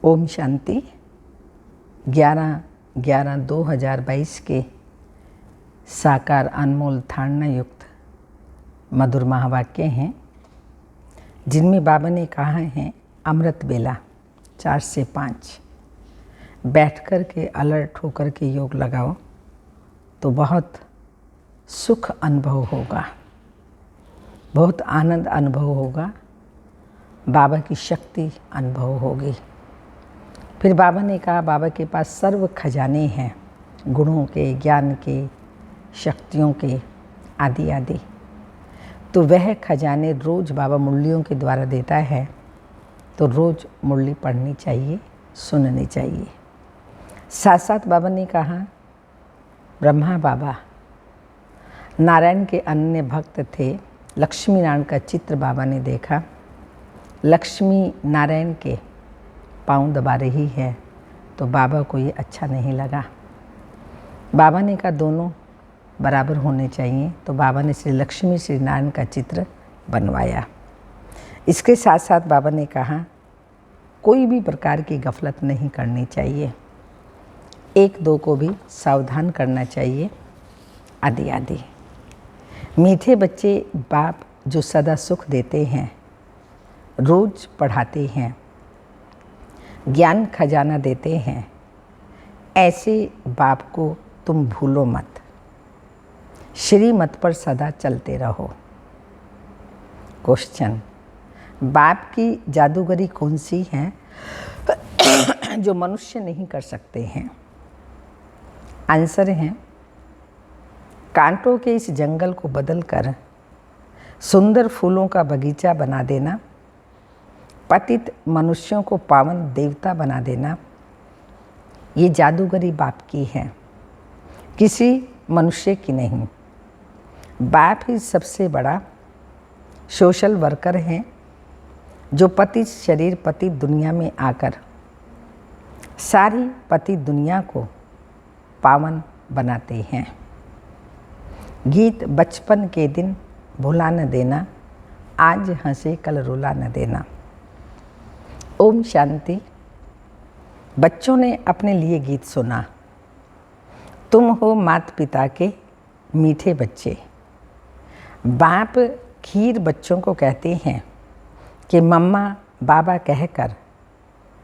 ओम शांति। 11/11/2022 के साकार अनमोल धारणा युक्त मधुर महावाक्य हैं, जिनमें बाबा ने कहा है अमृत बेला 4 से 5 बैठ कर के अलर्ट होकर के योग लगाओ तो बहुत सुख अनुभव होगा, बहुत आनंद अनुभव होगा, बाबा की शक्ति अनुभव होगी। फिर बाबा ने कहा बाबा के पास सर्व खजाने हैं, गुणों के, ज्ञान के, शक्तियों के आदि आदि। तो वह खजाने रोज़ बाबा मुरलियों के द्वारा देता है, तो रोज़ मुरली पढ़नी चाहिए, सुननी चाहिए। साथ साथ बाबा ने कहा ब्रह्मा बाबा नारायण के अन्य भक्त थे। लक्ष्मी नारायण का चित्र बाबा ने देखा, लक्ष्मी नारायण के पाँव दबा रही है, तो बाबा को ये अच्छा नहीं लगा। बाबा ने कहा दोनों बराबर होने चाहिए, तो बाबा ने श्री लक्ष्मी श्री नारायण का चित्र बनवाया। इसके साथ साथ बाबा ने कहा कोई भी प्रकार की गफलत नहीं करनी चाहिए, एक दो को भी सावधान करना चाहिए आदि आदि। मीठे बच्चे बाप जो सदा सुख देते हैं, रोज़ पढ़ाते हैं, ज्ञान खजाना देते हैं, ऐसे बाप को तुम भूलो मत, श्रीमत पर सदा चलते रहो। क्वेश्चन, बाप की जादूगरी कौन सी है जो मनुष्य नहीं कर सकते हैं? आंसर है कांटों के इस जंगल को बदलकर सुंदर फूलों का बगीचा बना देना, पतित मनुष्यों को पावन देवता बना देना, ये जादूगरी बाप की है, किसी मनुष्य की नहीं। बाप ही सबसे बड़ा सोशल वर्कर हैं, जो पतित शरीर पतित दुनिया में आकर सारी पतित दुनिया को पावन बनाते हैं। गीत बचपन के दिन भुला न देना, आज हंसे कल रुला न देना। ओम शांति। बच्चों ने अपने लिए गीत सुना। तुम हो माता पिता के मीठे बच्चे। बाप खीर बच्चों को कहते हैं कि मम्मा बाबा कहकर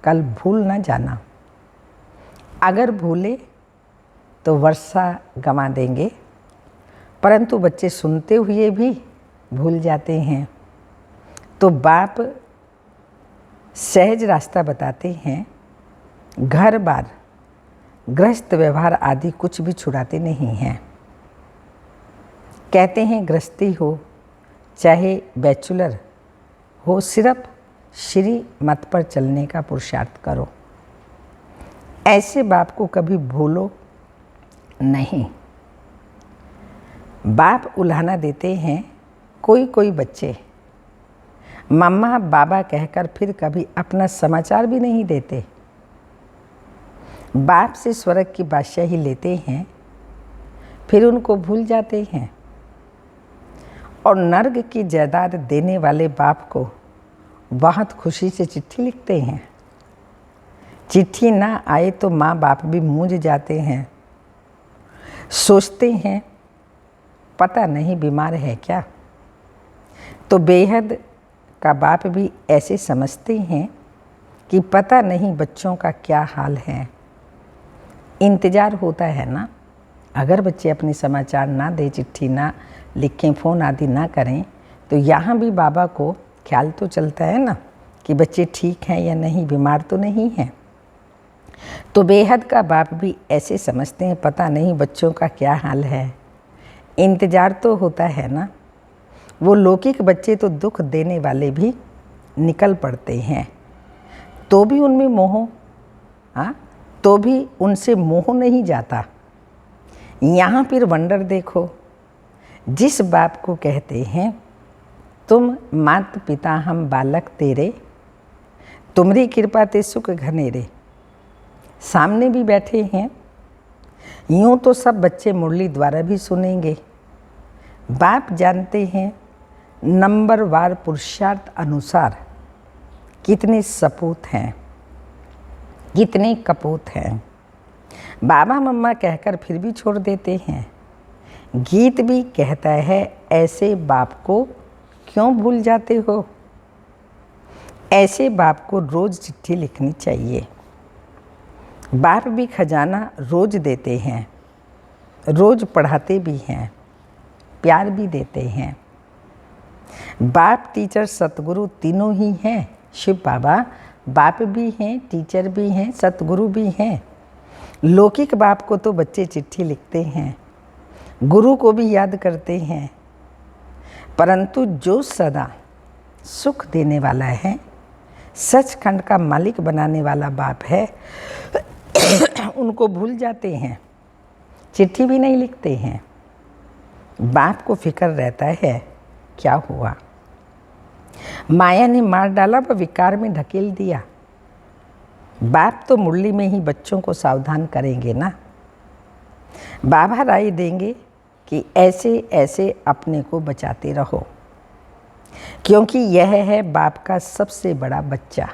कल भूल न जाना। अगर भूले तो वर्षा गंवा देंगे, परंतु बच्चे सुनते हुए भी भूल जाते हैं। तो बाप सहज रास्ता बताते हैं, घर बार गृहस्थ व्यवहार आदि कुछ भी छुड़ाते नहीं हैं। कहते हैं गृहस्थी हो चाहे बैचलर हो, सिर्फ श्री मत पर चलने का पुरुषार्थ करो। ऐसे बाप को कभी भूलो नहीं। बाप उल्हाना देते हैं, कोई कोई बच्चे मम्मा बाबा कहकर फिर कभी अपना समाचार भी नहीं देते। बाप से स्वर्ग की बादशाही लेते हैं, फिर उनको भूल जाते हैं। और नर्क की जायदाद देने वाले बाप को बहुत खुशी से चिट्ठी लिखते हैं। चिट्ठी ना आए तो माँ बाप भी मूंझ जाते हैं, सोचते हैं पता नहीं बीमार है क्या। तो बेहद का बाप भी ऐसे समझते हैं कि पता नहीं बच्चों का क्या हाल है। इंतज़ार होता है ना, अगर बच्चे अपने समाचार ना दें, चिट्ठी ना लिखें, फ़ोन आदि ना करें, तो यहाँ भी बाबा को ख्याल तो चलता है ना कि बच्चे ठीक हैं या नहीं, बीमार तो नहीं हैं। तो बेहद का बाप भी ऐसे समझते हैं पता नहीं बच्चों का क्या हाल है। इंतज़ार तो होता है ना। वो लौकिक बच्चे तो दुख देने वाले भी निकल पड़ते हैं, तो भी उनमें मोह, तो भी उनसे मोह नहीं जाता। यहाँ फिर वंडर देखो, जिस बाप को कहते हैं तुम मात पिता हम बालक तेरे, तुम्हारी कृपा ते सुख घनेरे, सामने भी बैठे हैं। यूँ तो सब बच्चे मुरली द्वारा भी सुनेंगे। बाप जानते हैं नंबरवार पुरुषार्थ अनुसार कितने सपूत हैं। कितने कपूत हैं, बाबा मम्मा कहकर फिर भी छोड़ देते हैं। गीत भी कहता है, ऐसे बाप को क्यों भूल जाते हो। ऐसे बाप को रोज़ चिट्ठी लिखनी चाहिए। बाप भी खजाना रोज़ देते हैं, रोज़ पढ़ाते भी हैं, प्यार भी देते हैं। बाप, टीचर, सतगुरु तीनों ही हैं। शिव बाबा बाप भी हैं, टीचर भी हैं, सतगुरु भी हैं। लौकिक बाप को तो बच्चे चिट्ठी लिखते हैं, गुरु को भी याद करते हैं, परंतु जो सदा सुख देने वाला है, सचखंड का मालिक बनाने वाला बाप है, उनको भूल जाते हैं, चिट्ठी भी नहीं लिखते हैं। बाप को फिक्र रहता है क्या हुआ, माया ने मार डाला व विकार में ढकेल दिया। बाप तो मुरली में ही बच्चों को सावधान करेंगे ना। बाबा राय देंगे कि ऐसे ऐसे अपने को बचाते रहो, क्योंकि यह है बाप का सबसे बड़ा बच्चा,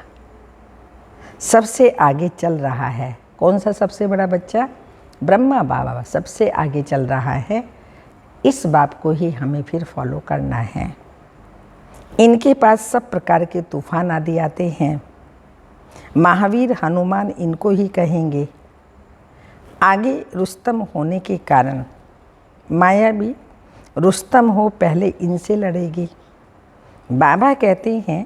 सबसे आगे चल रहा है। कौन सा सबसे बड़ा बच्चा? ब्रह्मा बाबा सबसे आगे चल रहा है। इस बाप को ही हमें फिर फॉलो करना है। इनके पास सब प्रकार के तूफान आदि आते हैं। महावीर हनुमान इनको ही कहेंगे। आगे रुस्तम होने के कारण माया भी रुस्तम हो पहले इनसे लड़ेगी। बाबा कहते हैं,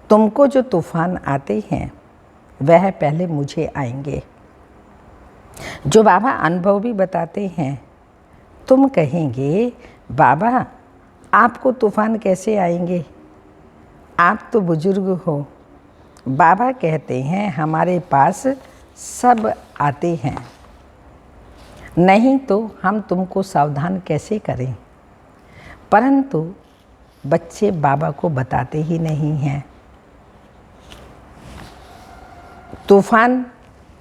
तुमको जो तूफान आते हैं वह पहले मुझे आएंगे। जो बाबा अनुभव भी बताते हैं, तुम कहेंगे बाबा आपको तूफान कैसे आएंगे, आप तो बुजुर्ग हो। बाबा कहते हैं, हमारे पास सब आते हैं, नहीं तो हम तुमको सावधान कैसे करें। परंतु बच्चे बाबा को बताते ही नहीं हैं। तूफान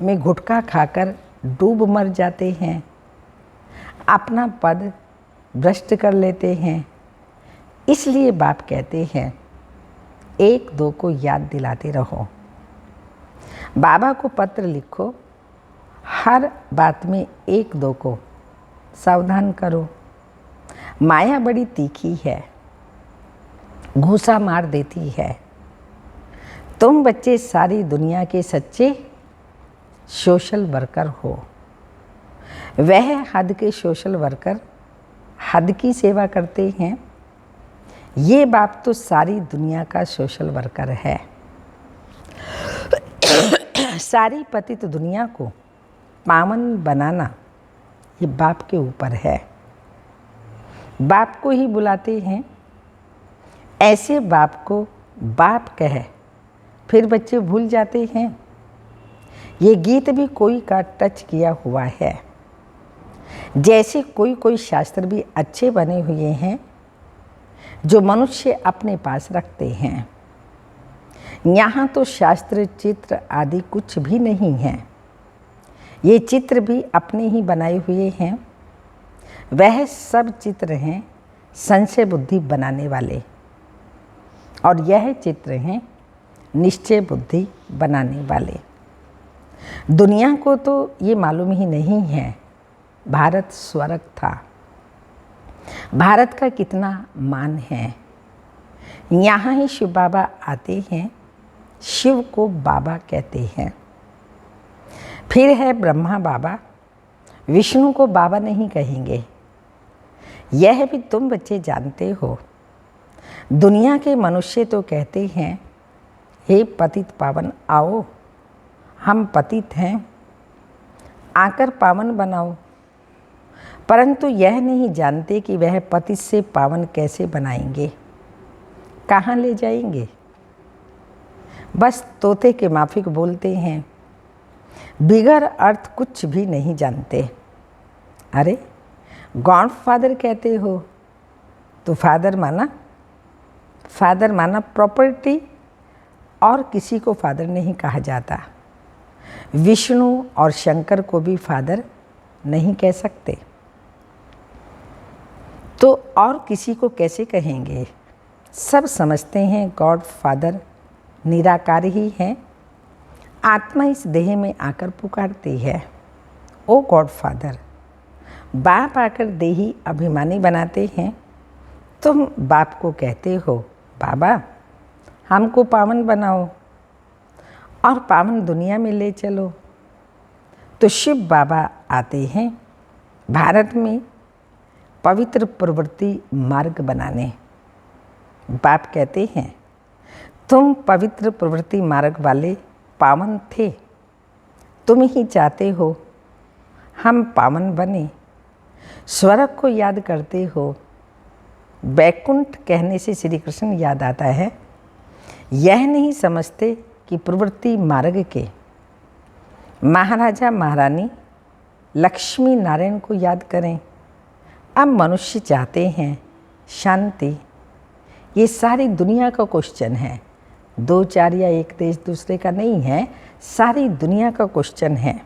में गुटखा खाकर डूब मर जाते हैं, अपना पद भ्रष्ट कर लेते हैं। इसलिए बाप कहते हैं, एक दो को याद दिलाते रहो। बाबा को पत्र लिखो, हर बात में एक दो को सावधान करो। माया बड़ी तीखी है, घूसा मार देती है। तुम बच्चे सारी दुनिया के सच्चे सोशल वर्कर हो। वह हद के सोशल वर्कर हद की सेवा करते हैं। ये बाप तो सारी दुनिया का सोशल वर्कर है। सारी पतित दुनिया को पावन बनाना ये बाप के ऊपर है। बाप को ही बुलाते हैं। ऐसे बाप को बाप कहे फिर बच्चे भूल जाते हैं। ये गीत भी कोई का टच किया हुआ है। जैसे कोई कोई शास्त्र भी अच्छे बने हुए हैं जो मनुष्य अपने पास रखते हैं। यहाँ तो शास्त्र, चित्र आदि कुछ भी नहीं है। ये चित्र भी अपने ही बनाए हुए हैं। वह सब चित्र हैं संशय बुद्धि बनाने वाले, और यह चित्र हैं निश्चय बुद्धि बनाने वाले। दुनिया को तो ये मालूम ही नहीं है भारत स्वर्ग था। भारत का कितना मान है। यहाँ ही शिव बाबा आते हैं, शिव को बाबा कहते हैं। फिर है ब्रह्मा बाबा, विष्णु को बाबा नहीं कहेंगे। यह भी तुम बच्चे जानते हो। दुनिया के मनुष्य तो कहते हैं, हे पतित पावन आओ, हम पतित हैं, आकर पावन बनाओ। परंतु यह नहीं जानते कि वह पतित से पावन कैसे बनाएंगे, कहाँ ले जाएंगे। बस तोते के माफिक बोलते हैं, बिगर अर्थ कुछ भी नहीं जानते। अरे गॉड फादर कहते हो तो फादर माना प्रॉपर्टी, और किसी को फादर नहीं कहा जाता। विष्णु और शंकर को भी फादर नहीं कह सकते, तो और किसी को कैसे कहेंगे। सब समझते हैं गॉड फादर निराकार ही हैं, आत्मा इस देह में आकर पुकारती है, ओ गॉड फादर। बाप आकर देही अभिमानी बनाते हैं। तुम बाप को कहते हो, बाबा हमको पावन बनाओ और पावन दुनिया में ले चलो। तो शिव बाबा आते हैं भारत में पवित्र प्रवृत्ति मार्ग बनाने। बाप कहते हैं, तुम पवित्र प्रवृत्ति मार्ग वाले पावन थे, तुम ही चाहते हो हम पावन बने। स्वर्ग को याद करते हो। वैकुंठ कहने से श्री कृष्ण याद आता है। यह नहीं समझते कि प्रवृत्ति मार्ग के महाराजा महारानी लक्ष्मी नारायण को याद करें। अब मनुष्य चाहते हैं शांति। ये सारी दुनिया का क्वेश्चन है, दो चार या एक देश दूसरे का नहीं है, सारी दुनिया का क्वेश्चन है।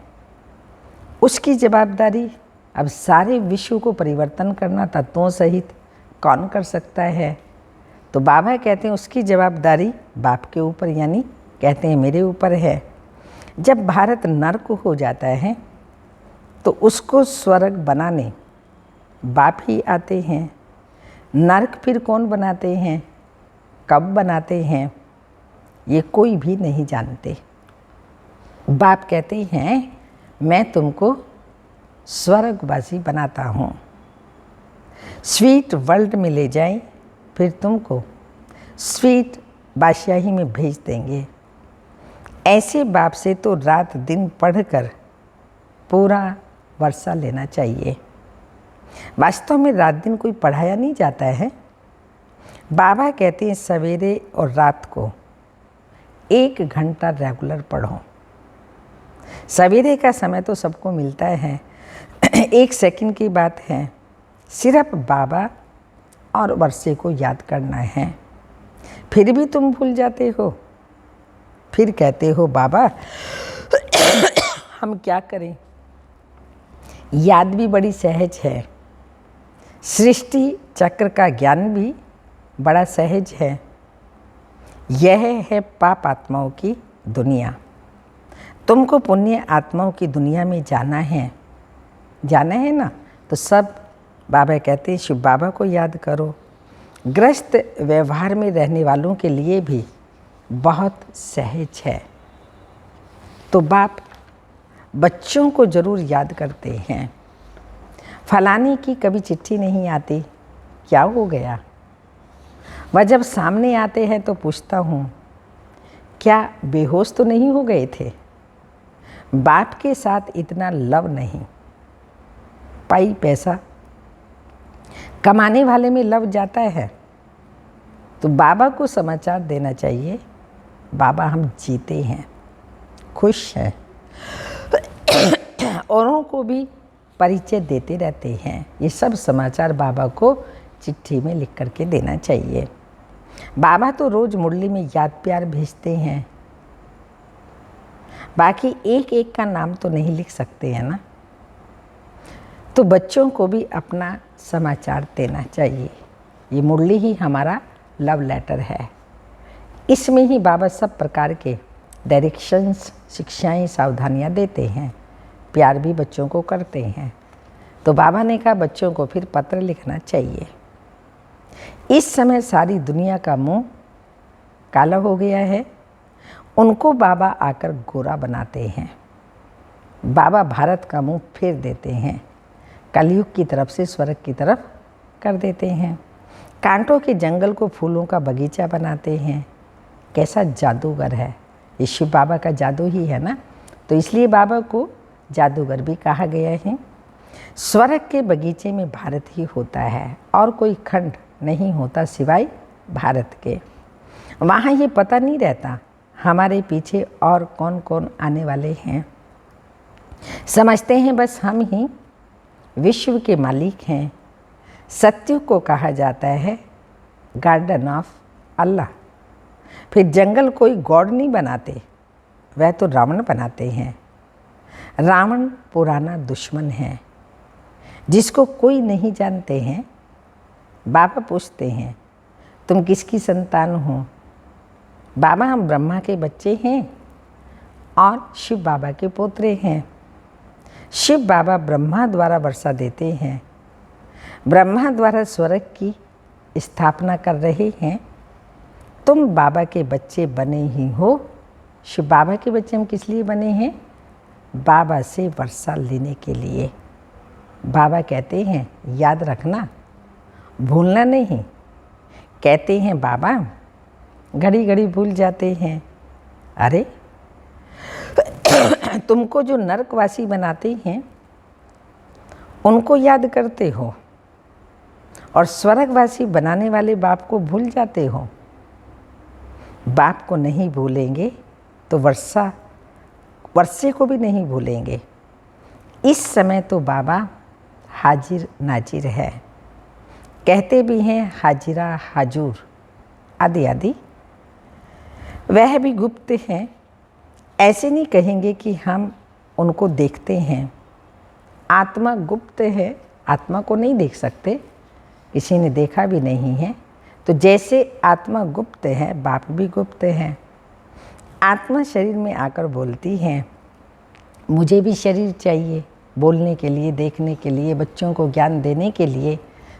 उसकी जवाबदारी अब सारे विश्व को परिवर्तन करना तत्वों सहित कौन कर सकता है? तो बाबा कहते हैं उसकी जवाबदारी बाप के ऊपर, यानी कहते हैं मेरे ऊपर है। जब भारत नर्क हो जाता है तो उसको स्वर्ग बनाने बाप ही आते हैं। नर्क फिर कौन बनाते हैं, कब बनाते हैं, ये कोई भी नहीं जानते। बाप कहते हैं मैं तुमको स्वर्गवासी बनाता हूँ, स्वीट वर्ल्ड में ले जाएं, फिर तुमको स्वीट बादशाही में भेज देंगे। ऐसे बाप से तो रात दिन पढ़कर पूरा वर्षा लेना चाहिए। वास्तव में रात दिन कोई पढ़ाया नहीं जाता है। बाबा कहते हैं सवेरे और रात को 1 घंटा रेगुलर पढ़ो। सवेरे का समय तो सबको मिलता है, 1 सेकंड की बात है। सिर्फ बाबा और वर्षे को याद करना है। फिर भी तुम भूल जाते हो। फिर कहते हो बाबा हम क्या करें। याद भी बड़ी सहज है। सृष्टि चक्र का ज्ञान भी बड़ा सहज है। यह है पाप आत्माओं की दुनिया। तुमको पुण्य आत्माओं की दुनिया में जाना है ना। तो सब बाबा कहते हैं शिव बाबा को याद करो। ग्रस्त व्यवहार में रहने वालों के लिए भी बहुत सहज है। तो बाप बच्चों को ज़रूर याद करते हैं। फलाने की कभी चिट्ठी नहीं आती, क्या हो गया? वह जब सामने आते हैं तो पूछता हूँ क्या बेहोश तो नहीं हो गए थे? बाप के साथ इतना लव नहीं। पाई पैसा कमाने वाले में लव जाता है। तो बाबा को समाचार देना चाहिए, बाबा हम जीते हैं, खुश हैं। औरों को भी परिचय देते रहते हैं। ये सब समाचार बाबा को चिट्ठी में लिख करके देना चाहिए। बाबा तो रोज़ मुरली में याद प्यार भेजते हैं, बाकी एक एक का नाम तो नहीं लिख सकते हैं ना। तो बच्चों को भी अपना समाचार देना चाहिए। ये मुरली ही हमारा लव लेटर है। इसमें ही बाबा सब प्रकार के डायरेक्शंस, शिक्षाएं, सावधानियां देते हैं। प्यार भी बच्चों को करते हैं। तो बाबा ने कहा बच्चों को फिर पत्र लिखना चाहिए। इस समय सारी दुनिया का मुंह काला हो गया है, उनको बाबा आकर गोरा बनाते हैं। बाबा भारत का मुंह फेर देते हैं, कलयुग की तरफ से स्वर्ग की तरफ कर देते हैं। कांटों के जंगल को फूलों का बगीचा बनाते हैं। कैसा जादूगर है ये, शिव बाबा का जादू ही है ना। तो इसलिए बाबा को जादूगर भी कहा गया है। स्वर्ग के बगीचे में भारत ही होता है और कोई खंड नहीं होता सिवाय भारत के। वहाँ ये पता नहीं रहता हमारे पीछे और कौन कौन आने वाले हैं। समझते हैं बस हम ही विश्व के मालिक हैं। सत्य को कहा जाता है गार्डन ऑफ अल्लाह। फिर जंगल कोई गॉड नहीं बनाते, वह तो रावण बनाते हैं। रावण पुराना दुश्मन है जिसको कोई नहीं जानते हैं। बाबा पूछते हैं तुम किसकी संतान हो? बाबा हम ब्रह्मा के बच्चे हैं और शिव बाबा के पोतरे हैं। शिव बाबा ब्रह्मा द्वारा वर्षा देते हैं, ब्रह्मा द्वारा स्वर्ग की स्थापना कर रहे हैं। तुम बाबा के बच्चे बने ही हो। शिव बाबा के बच्चे हम किस लिए बने हैं? बाबा से वर्षा लेने के लिए। बाबा कहते हैं याद रखना, भूलना नहीं। कहते हैं बाबा घड़ी घड़ी भूल जाते हैं। अरे तुमको जो नरकवासी बनाते हैं उनको याद करते हो और स्वर्गवासी बनाने वाले बाप को भूल जाते हो। बाप को नहीं भूलेंगे तो वर्षे को भी नहीं भूलेंगे। इस समय तो बाबा हाजिर नाजिर है। कहते भी हैं हाजिरा हाजूर आदि आदि। वह भी गुप्त हैं। ऐसे नहीं कहेंगे कि हम उनको देखते हैं। आत्मा गुप्त है, आत्मा को नहीं देख सकते, किसी ने देखा भी नहीं है। तो जैसे आत्मा गुप्त है, बाप भी गुप्त हैं। आत्मा शरीर में आकर बोलती है मुझे भी शरीर चाहिए बोलने के लिए, देखने के लिए, बच्चों को ज्ञान देने के लिए।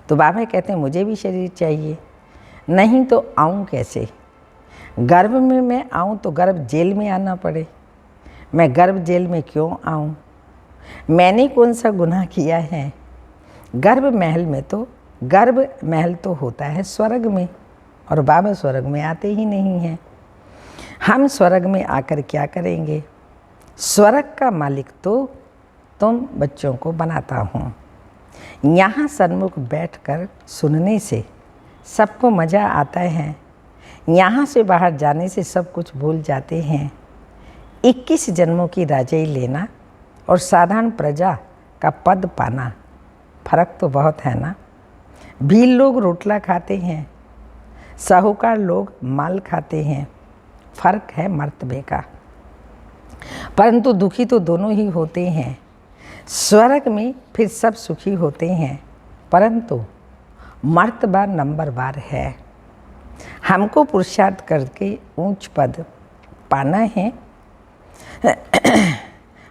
तो बाबा कहते हैं मुझे भी शरीर चाहिए, नहीं तो आऊँ कैसे? गर्भ में मैं आऊँ तो गर्भ जेल में आना पड़े। मैं गर्भ जेल में क्यों आऊँ? मैंने कौन सा गुनाह किया है? गर्भ महल तो होता है स्वर्ग में, और बाबा स्वर्ग में आते ही नहीं हैं। हम स्वर्ग में आकर क्या करेंगे? स्वर्ग का मालिक तो तुम बच्चों को बनाता हूँ। यहाँ सन्मुख बैठकर सुनने से सबको मज़ा आता है। यहाँ से बाहर जाने से सब कुछ भूल जाते हैं। 21 जन्मों की राजाई लेना और साधारण प्रजा का पद पाना, फर्क तो बहुत है ना। भील लोग रोटला खाते हैं, साहूकार लोग माल खाते हैं। फर्क है मर्तबे का, परंतु दुखी तो दोनों ही होते हैं। स्वर्ग में फिर सब सुखी होते हैं, परंतु मर्तबा नंबरवार है। हमको पुरुषार्थ करके ऊंच पद पाना है।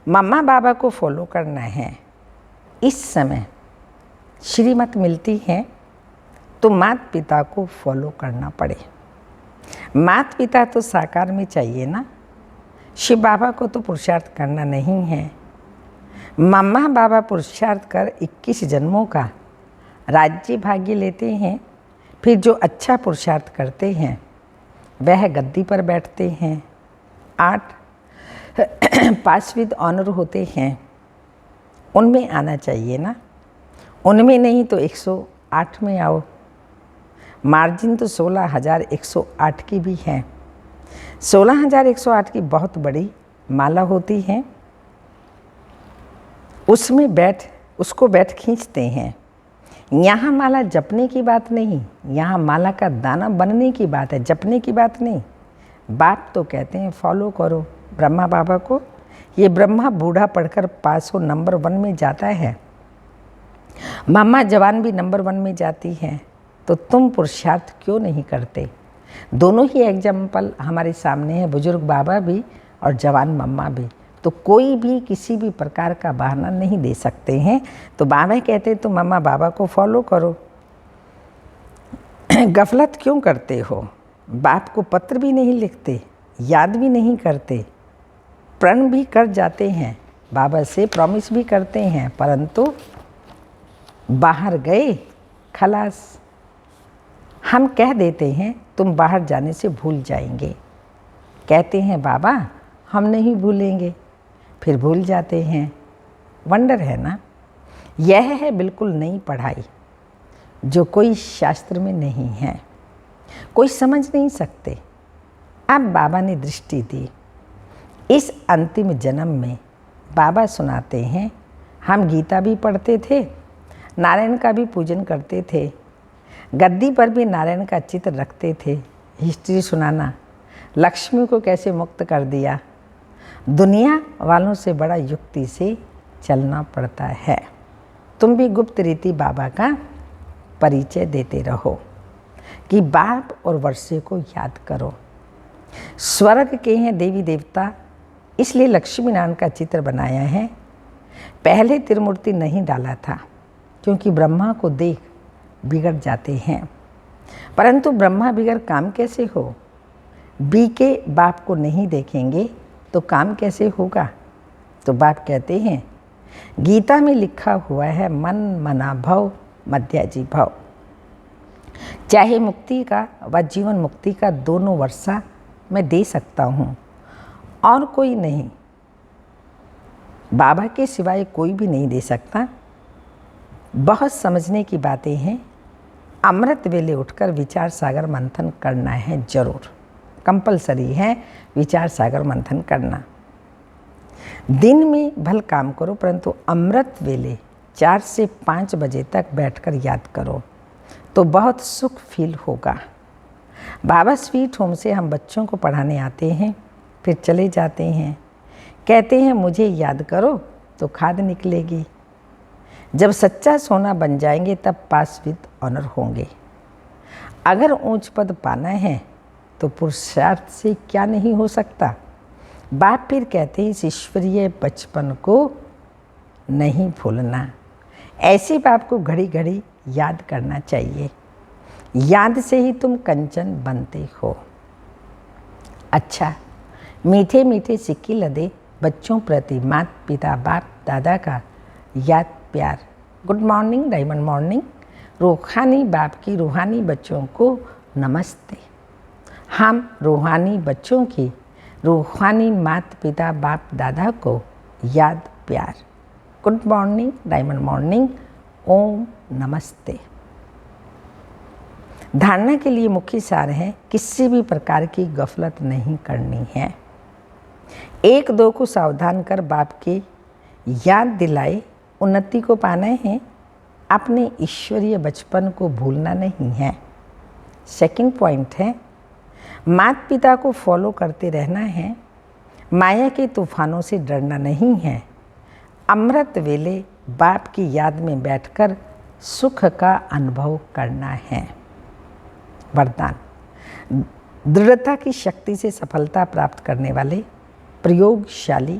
मम्मा बाबा को फॉलो करना है। इस समय श्रीमत मिलती है तो माता पिता को फॉलो करना पड़े। माता पिता तो साकार में चाहिए ना। शिव बाबा को तो पुरुषार्थ करना नहीं है। मम्मा बाबा पुरुषार्थ कर 21 जन्मों का राज्य भाग्य लेते हैं। फिर जो अच्छा पुरुषार्थ करते हैं वह गद्दी पर बैठते हैं। 8 पास विद ऑनर होते हैं, उनमें आना चाहिए ना। उनमें नहीं तो 108 में आओ। मार्जिन तो 16,108 की भी है। 16,108 की बहुत बड़ी माला होती है। उसको बैठ खींचते हैं। यहाँ माला जपने की बात नहीं, यहाँ माला का दाना बनने की बात है, जपने की बात नहीं। बाप तो कहते हैं फॉलो करो ब्रह्मा बाबा को। ये ब्रह्मा बूढ़ा पढ़कर पास हो नंबर 1 में जाता है, मम्मा जवान भी नंबर 1 में जाती है। तो तुम पुरुषार्थ क्यों नहीं करते? दोनों ही एग्जाम्पल हमारे सामने है, बुजुर्ग बाबा भी और जवान मम्मा भी। तो कोई भी किसी भी प्रकार का बहाना नहीं दे सकते हैं। तो बाबा कहते तो मम्मा बाबा को फॉलो करो। गफलत क्यों करते हो? बाप को पत्र भी नहीं लिखते, याद भी नहीं करते, प्रण भी कर जाते हैं, बाबा से प्रॉमिस भी करते हैं, परंतु बाहर गए खलास। हम कह देते हैं तुम बाहर जाने से भूल जाएंगे। कहते हैं बाबा हम नहीं भूलेंगे, फिर भूल जाते हैं। वंडर है ना। यह है बिल्कुल नई पढ़ाई जो कोई शास्त्र में नहीं है, कोई समझ नहीं सकते। अब बाबा ने दृष्टि दी। इस अंतिम जन्म में बाबा सुनाते हैं हम गीता भी पढ़ते थे, नारायण का भी पूजन करते थे, गद्दी पर भी नारायण का चित्र रखते थे। हिस्ट्री सुनाना, लक्ष्मी को कैसे मुक्त कर दिया। दुनिया वालों से बड़ा युक्ति से चलना पड़ता है। तुम भी गुप्त रीति बाबा का परिचय देते रहो कि बाप और वर्षे को याद करो। स्वर्ग के हैं देवी देवता, इसलिए लक्ष्मी नारायण का चित्र बनाया है। पहले त्रिमूर्ति नहीं डाला था क्योंकि ब्रह्मा को देख बिगड़ जाते हैं, परंतु ब्रह्मा बिगड़ काम कैसे हो? बी के बाप को नहीं देखेंगे तो काम कैसे होगा? तो बाप कहते हैं, गीता में लिखा हुआ है, मन मना भव मध्याजी भव। चाहे मुक्ति का व जीवन मुक्ति का दोनों वर्षा मैं दे सकता हूँ और कोई नहीं, बाबा के सिवाय कोई भी नहीं दे सकता। बहुत समझने की बातें हैं। अमृत वेले उठकर विचार सागर मंथन करना है, जरूर कंपलसरी है विचार सागर मंथन करना। दिन में भल काम करो, परंतु अमृत वेले 4 से 5 बजे तक बैठकर याद करो तो बहुत सुख फील होगा। बाबा स्वीट होम से हम बच्चों को पढ़ाने आते हैं, फिर चले जाते हैं, कहते हैं मुझे याद करो तो खाद निकलेगी। जब सच्चा सोना बन जाएंगे तब पास विद ऑनर होंगे। अगर ऊंच पद पाना है तो पुरुषार्थ से क्या नहीं हो सकता। बाप फिर कहते हैं, इस ईश्वरीय बचपन को नहीं भूलना। ऐसे बाप को घड़ी घड़ी याद करना चाहिए। याद से ही तुम कंचन बनते हो। अच्छा, मीठे मीठे सिक्के लदे बच्चों प्रति माता पिता बाप दादा का याद प्यार। Good morning, diamond morning. रूहानी बाप की रूहानी बच्चों को नमस्ते। हम रूहानी बच्चों की रूहानी माता पिता बाप दादा को याद प्यार। Good morning, diamond morning. ओम नमस्ते। धारणा के लिए मुख्य सार है, किसी भी प्रकार की गफलत नहीं करनी है। 1-2 को सावधान कर बाप की याद दिलाए उन्नति को पाना है। अपने ईश्वरीय बचपन को भूलना नहीं है। सेकंड पॉइंट है, माता पिता को फॉलो करते रहना है। माया के तूफानों से डरना नहीं है। अमृत वेले बाप की याद में बैठकर सुख का अनुभव करना है। वरदान, दृढ़ता की शक्ति से सफलता प्राप्त करने वाले प्रयोगशाली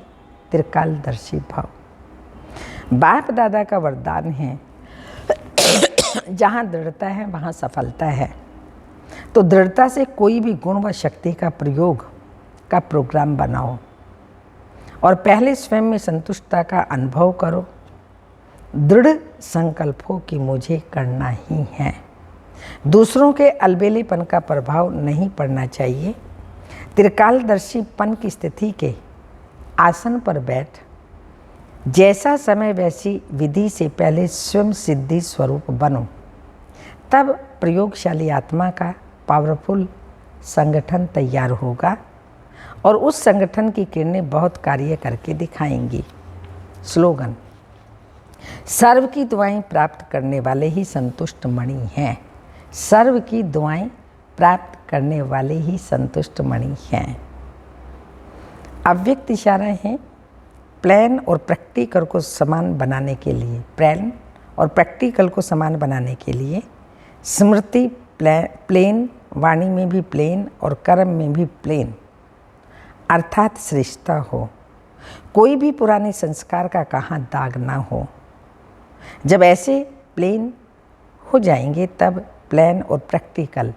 त्रिकालदर्शी भव। बाप दादा का वरदान है, जहाँ दृढ़ता है वहाँ सफलता है। तो दृढ़ता से कोई भी गुण व शक्ति का प्रयोग का प्रोग्राम बनाओ और पहले स्वयं में संतुष्टता का अनुभव करो। दृढ़ संकल्प हो कि मुझे करना ही है। दूसरों के अलबेलेपन का प्रभाव नहीं पड़ना चाहिए। त्रिकालदर्शीपन की स्थिति के आसन पर बैठ, जैसा समय वैसी विधि से पहले स्वयं सिद्धि स्वरूप बनो। तब प्रयोगशाली आत्मा का पावरफुल संगठन तैयार होगा और उस संगठन की किरणें बहुत कार्य करके दिखाएंगी। स्लोगन, सर्व की दुआएं प्राप्त करने वाले ही संतुष्ट मणि हैं। सर्व की दुआएं प्राप्त करने वाले ही संतुष्ट मणि हैं। अव्यक्त इशारा है, प्लान और प्रैक्टिकल को समान बनाने के लिए, प्लान और प्रैक्टिकल को समान बनाने के लिए स्मृति प्लेन, वाणी में भी प्लेन और कर्म में भी प्लेन, अर्थात श्रेष्ठता हो। कोई भी पुराने संस्कार का कहाँ दाग ना हो। जब ऐसे प्लेन हो जाएंगे तब प्लान और प्रैक्टिकल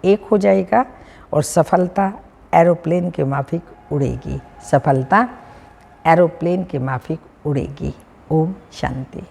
एक हो जाएगा और सफलता एरोप्लेन के माफिक उड़ेगी। सफलता एरोप्लेन के माफिक उड़ेगी। ओम शांति।